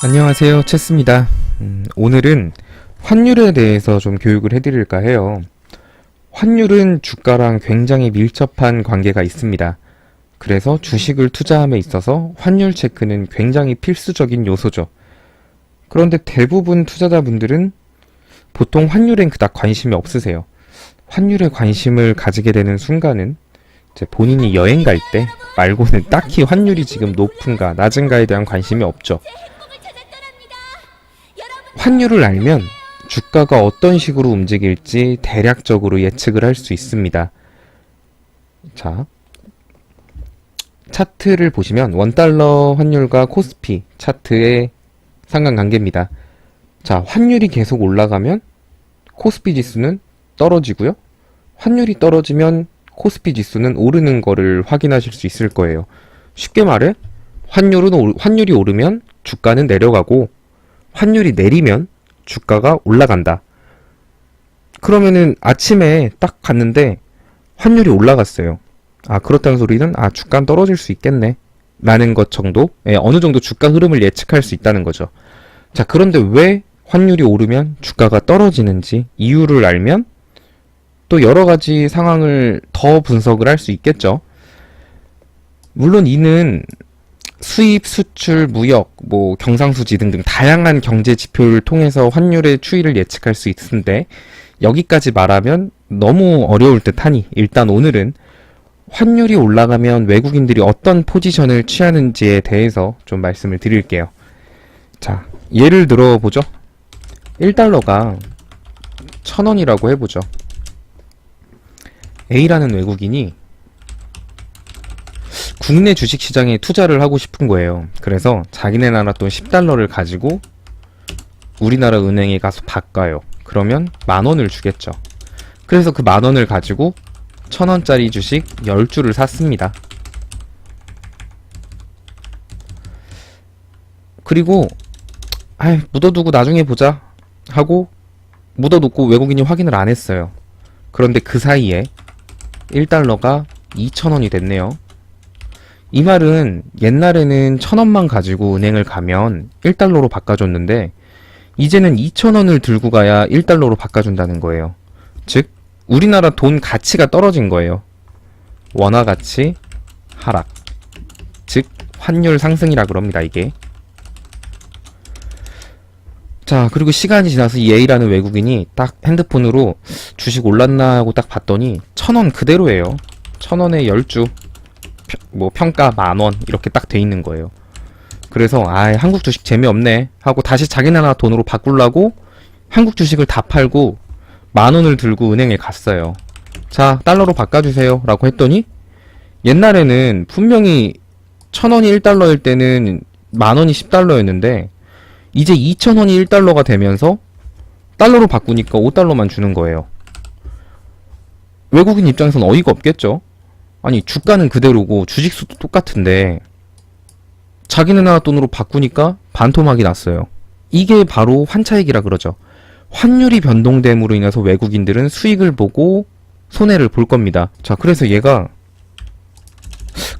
안녕하세요, 체스입니다. 오늘은 환율에 대해서 좀 교육을 해드릴까 해요. 환율은 주가랑 굉장히 밀접한 관계가 있습니다. 그래서 주식을 투자함에 있어서 환율 체크는 굉장히 필수적인 요소죠. 그런데 대부분 투자자분들은 보통 환율엔 그닥 관심이 없으세요. 환율에 관심을 가지게 되는 순간은 이제 본인이 여행 갈 때 말고는 딱히 환율이 지금 높은가 낮은가에 대한 관심이 없죠. 환율을 알면 주가가 어떤 식으로 움직일지 대략적으로 예측을 할 수 있습니다. 자, 차트를 보시면 원달러 환율과 코스피 차트의 상관관계입니다. 자, 환율이 계속 올라가면 코스피 지수는 떨어지고요. 환율이 떨어지면 코스피 지수는 오르는 거를 확인하실 수 있을 거예요. 쉽게 말해 환율이 오르면 주가는 내려가고 환율이 내리면 주가가 올라간다. 그러면은 아침에 딱 갔는데 환율이 올라갔어요. 아, 그렇다는 소리는 주가는 떨어질 수 있겠네 라는 것 정도, 어느 정도 주가 흐름을 예측할 수 있다는 거죠. 자, 그런데 왜 환율이 오르면 주가가 떨어지는지 이유를 알면 또 여러 가지 상황을 더 분석을 할 수 있겠죠. 물론 이는 수입, 수출, 무역, 경상수지 등등 다양한 경제 지표를 통해서 환율의 추이를 예측할 수 있는데 여기까지 말하면 너무 어려울 듯하니 일단 오늘은 환율이 올라가면 외국인들이 어떤 포지션을 취하는지에 대해서 좀 말씀을 드릴게요. 자, 예를 들어 보죠. 1달러가 1000원이라고 해보죠. A라는 외국인이 국내 주식시장에 투자를 하고 싶은 거예요. 그래서 자기네 나라 돈 10달러를 가지고 우리나라 은행에 가서 바꿔요. 그러면 10,000원을 주겠죠. 그래서 그 10,000원을 가지고 1000원짜리 주식 10주를 샀습니다. 그리고 묻어두고 나중에 보자 하고 묻어놓고 외국인이 확인을 안 했어요. 그런데 그 사이에 1달러가 2,000원이 됐네요. 이 말은 옛날에는 1,000원만 가지고 은행을 가면 1달러로 바꿔줬는데 이제는 2,000원을 들고 가야 1달러로 바꿔준다는 거예요. 즉 우리나라 돈 가치가 떨어진 거예요. 원화 가치 하락, 즉 환율 상승이라 그럽니다. 이게. 자, 그리고 시간이 지나서 이 A라는 외국인이 딱 핸드폰으로 주식 올랐나 하고 딱 봤더니 1,000원 그대로예요. 1,000원에 10주 평가 10,000원 이렇게 딱 돼 있는 거예요. 그래서 한국 주식 재미없네 하고 다시 자기 나라 돈으로 바꾸려고 한국 주식을 다 팔고 10,000원을 들고 은행에 갔어요. 자, 달러로 바꿔주세요 라고 했더니 옛날에는 분명히 1,000원이 1달러일 때는 10,000원이 10달러였는데 이제 2,000원이 1달러가 되면서 달러로 바꾸니까 5달러만 주는 거예요. 외국인 입장에서는 어이가 없겠죠. 아니, 주가는 그대로고 주식수도 똑같은데 자기네 나라 돈으로 바꾸니까 반토막이 났어요. 이게 바로 환차익이라 그러죠. 환율이 변동됨으로 인해서 외국인들은 수익을 보고 손해를 볼 겁니다. 자, 그래서 얘가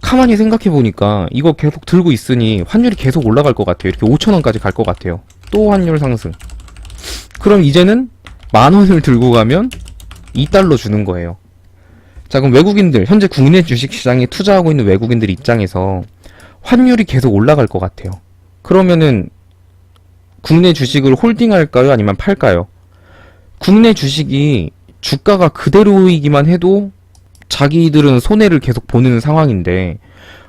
가만히 생각해보니까 이거 계속 들고 있으니 환율이 계속 올라갈 것 같아요. 이렇게 5,000원까지 갈 것 같아요. 또 환율 상승. 그럼 이제는 10,000원을 들고 가면 2달러 주는 거예요. 자, 그럼 외국인들, 현재 국내 주식시장에 투자하고 있는 외국인들 입장에서 환율이 계속 올라갈 것 같아요. 그러면은 국내 주식을 홀딩할까요? 아니면 팔까요? 국내 주식이 주가가 그대로이기만 해도 자기들은 손해를 계속 보는 상황인데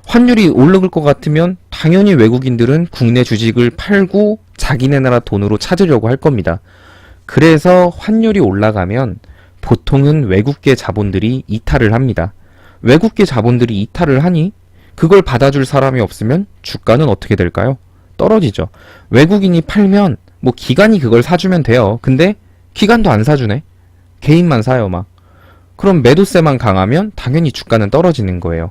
환율이 오르길 것 같으면 당연히 외국인들은 국내 주식을 팔고 자기네 나라 돈으로 찾으려고 할 겁니다. 그래서 환율이 올라가면 보통은 외국계 자본들이 이탈을 합니다. 외국계 자본들이 이탈을 하니 그걸 받아줄 사람이 없으면 주가는 어떻게 될까요? 떨어지죠. 외국인이 팔면 기관이 그걸 사주면 돼요. 근데 기관도 안 사주네. 개인만 사요 막. 그럼 매도세만 강하면 당연히 주가는 떨어지는 거예요.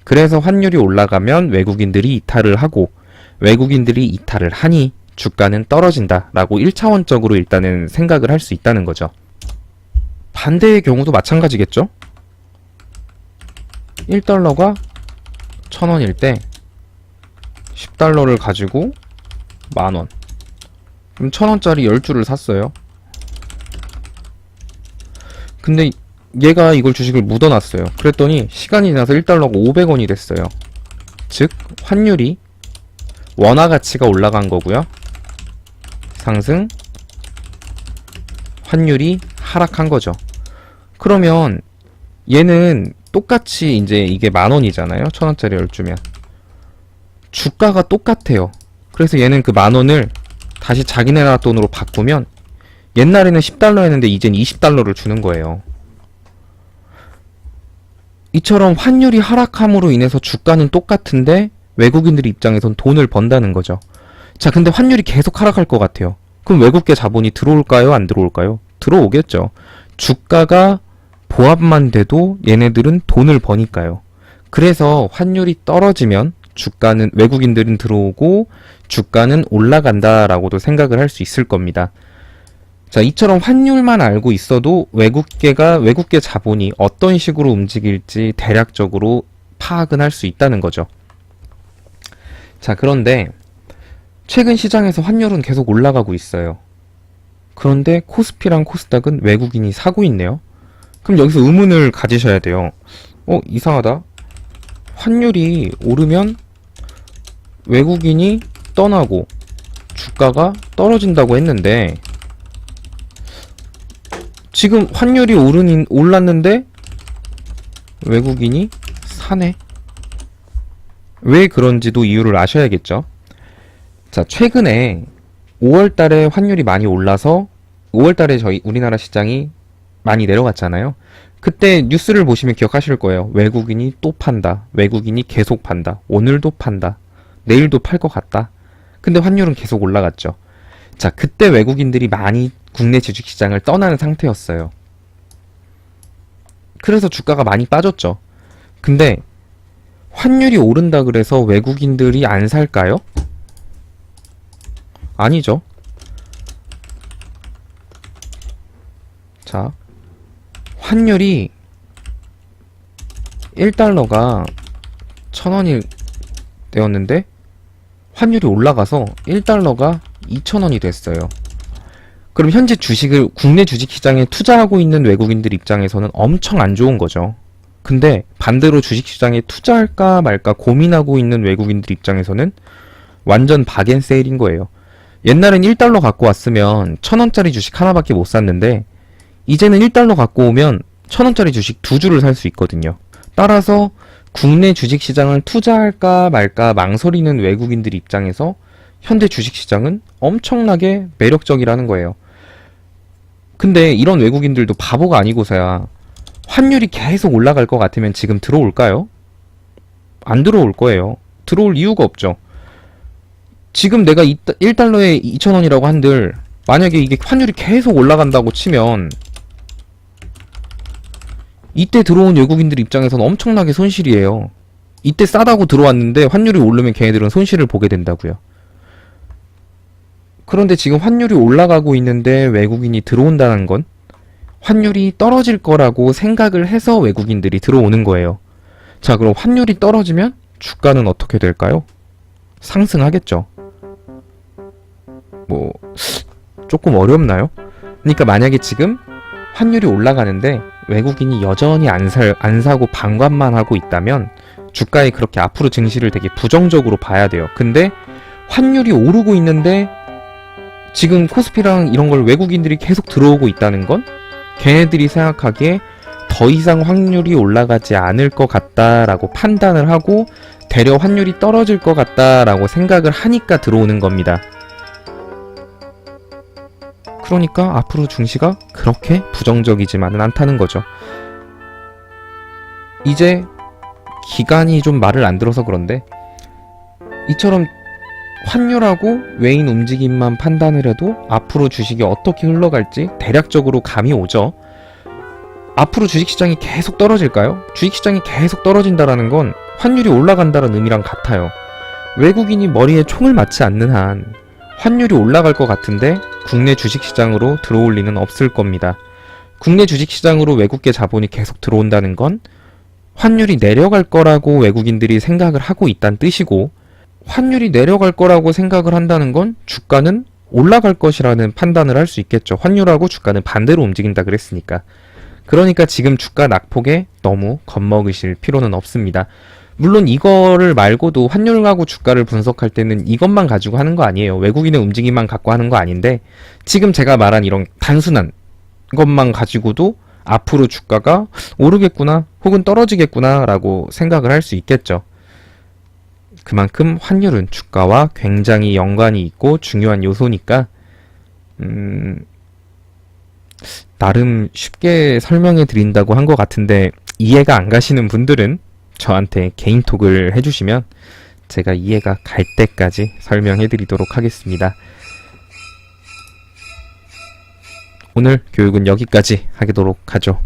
그래서 환율이 올라가면 외국인들이 이탈을 하고 외국인들이 이탈을 하니 주가는 떨어진다 라고 1차원적으로 일단은 생각을 할 수 있다는 거죠. 반대의 경우도 마찬가지겠죠? 1달러가 1000원일 때 10달러를 가지고 만원. 그럼 1000원짜리 10주를 샀어요. 근데 얘가 이걸 주식을 묻어놨어요. 그랬더니 시간이 지나서 1달러가 500원이 됐어요. 즉 환율이 원화 가치가 올라간 거고요. 상승, 환율이 하락한 거죠. 그러면 얘는 똑같이 이제 이게 만원이잖아요. 1000원짜리 10주면. 주가가 똑같아요. 그래서 얘는 그 만원을 다시 자기네 나라 돈으로 바꾸면 옛날에는 10달러였는데 이젠 20달러를 주는 거예요. 이처럼 환율이 하락함으로 인해서 주가는 똑같은데 외국인들 입장에선 돈을 번다는 거죠. 자, 근데 환율이 계속 하락할 것 같아요. 그럼 외국계 자본이 들어올까요? 안 들어올까요? 들어오겠죠. 주가가 보합만 돼도 얘네들은 돈을 버니까요. 그래서 환율이 떨어지면 주가는, 외국인들은 들어오고 주가는 올라간다라고도 생각을 할 수 있을 겁니다. 자, 이처럼 환율만 알고 있어도 외국계 자본이 어떤 식으로 움직일지 대략적으로 파악은 할 수 있다는 거죠. 자, 그런데 최근 시장에서 환율은 계속 올라가고 있어요. 그런데 코스피랑 코스닥은 외국인이 사고 있네요. 그럼 여기서 의문을 가지셔야 돼요. 이상하다. 환율이 오르면 외국인이 떠나고 주가가 떨어진다고 했는데 지금 환율이 올랐는데 외국인이 사네. 왜 그런지도 이유를 아셔야겠죠. 자, 최근에 5월달에 환율이 많이 올라서 5월달에 저희 우리나라 시장이 많이 내려갔잖아요. 그때 뉴스를 보시면 기억하실 거예요. 외국인이 또 판다. 외국인이 계속 판다. 오늘도 판다. 내일도 팔 것 같다. 근데 환율은 계속 올라갔죠. 자, 그때 외국인들이 많이 국내 주식시장을 떠나는 상태였어요. 그래서 주가가 많이 빠졌죠. 근데 환율이 오른다 그래서 외국인들이 안 살까요? 아니죠. 자, 환율이 1달러가 1000원이 되었는데 환율이 올라가서 1달러가 2000원이 됐어요. 그럼 현재 주식을 국내 주식시장에 투자하고 있는 외국인들 입장에서는 엄청 안 좋은 거죠. 근데 반대로 주식시장에 투자할까 말까 고민하고 있는 외국인들 입장에서는 완전 박앤세일인 거예요. 옛날엔 1달러 갖고 왔으면 1000원짜리 주식 하나밖에 못 샀는데 이제는 1달러 갖고 오면 1000원짜리 주식 2주를 살 수 있거든요. 따라서 국내 주식시장을 투자할까 말까 망설이는 외국인들 입장에서 현대 주식시장은 엄청나게 매력적이라는 거예요. 근데 이런 외국인들도 바보가 아니고서야 환율이 계속 올라갈 것 같으면 지금 들어올까요? 안 들어올 거예요. 들어올 이유가 없죠. 지금 내가 1달러에 2000원이라고 한들 만약에 이게 환율이 계속 올라간다고 치면 이때 들어온 외국인들 입장에서는 엄청나게 손실이에요. 이때 싸다고 들어왔는데 환율이 오르면 걔네들은 손실을 보게 된다고요. 그런데 지금 환율이 올라가고 있는데 외국인이 들어온다는 건 환율이 떨어질 거라고 생각을 해서 외국인들이 들어오는 거예요. 자, 그럼 환율이 떨어지면 주가는 어떻게 될까요? 상승하겠죠. 조금 어렵나요? 그러니까 만약에 지금 환율이 올라가는데 외국인이 여전히 안 사고 방관만 하고 있다면 주가에 그렇게 앞으로 증시를 되게 부정적으로 봐야 돼요. 근데 환율이 오르고 있는데 지금 코스피랑 이런 걸 외국인들이 계속 들어오고 있다는 건 걔네들이 생각하기에 더 이상 환율이 올라가지 않을 것 같다라고 판단을 하고 대려 환율이 떨어질 것 같다라고 생각을 하니까 들어오는 겁니다. 그러니까 앞으로 증시가 그렇게 부정적이지만은 않다는 거죠. 이제 기간이 좀 말을 안 들어서 그런데 이처럼 환율하고 외인 움직임만 판단을 해도 앞으로 주식이 어떻게 흘러갈지 대략적으로 감이 오죠. 앞으로 주식시장이 계속 떨어질까요? 주식시장이 계속 떨어진다라는 건 환율이 올라간다는 의미랑 같아요. 외국인이 머리에 총을 맞지 않는 한 환율이 올라갈 것 같은데 국내 주식시장으로 들어올 리는 없을 겁니다. 국내 주식시장으로 외국계 자본이 계속 들어온다는 건 환율이 내려갈 거라고 외국인들이 생각을 하고 있다는 뜻이고, 환율이 내려갈 거라고 생각을 한다는 건 주가는 올라갈 것이라는 판단을 할 수 있겠죠. 환율하고 주가는 반대로 움직인다 그랬으니까. 그러니까 지금 주가 낙폭에 너무 겁먹으실 필요는 없습니다. 물론 이거를 말고도 환율하고 주가를 분석할 때는 이것만 가지고 하는 거 아니에요. 외국인의 움직임만 갖고 하는 거 아닌데, 지금 제가 말한 이런 단순한 것만 가지고도 앞으로 주가가 오르겠구나 혹은 떨어지겠구나 라고 생각을 할 수 있겠죠. 그만큼 환율은 주가와 굉장히 연관이 있고 중요한 요소니까 나름 쉽게 설명해 드린다고 한 것 같은데 이해가 안 가시는 분들은 저한테 개인톡을 해주시면 제가 이해가 갈 때까지 설명해 드리도록 하겠습니다. 오늘 교육은 여기까지 하도록 하죠.